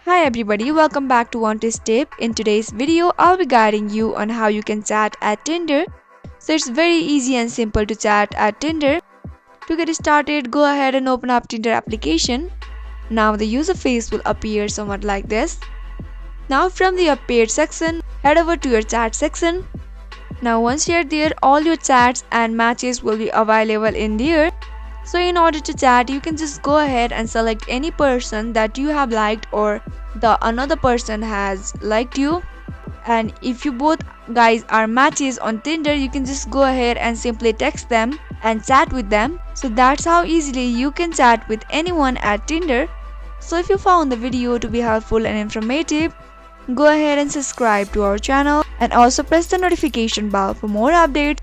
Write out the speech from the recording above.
Hi everybody, welcome back to One Test Tip. In today's video, I'll be guiding you on how you can chat at Tinder. So it's very easy and simple to chat at Tinder. To get started, go ahead and open up Tinder application. Now the user face will appear somewhat like this. Now from the appeared section, head over to your chat section. Now once you're there, all your chats and matches will be available in there. So in order to chat, you can just go ahead and select any person that you have liked or the another person has liked you. And if you both guys are matches on Tinder, you can just go ahead and simply text them and chat with them. So that's how easily you can chat with anyone at Tinder. So if you found the video to be helpful and informative, go ahead and subscribe to our channel and also press the notification bell for more updates.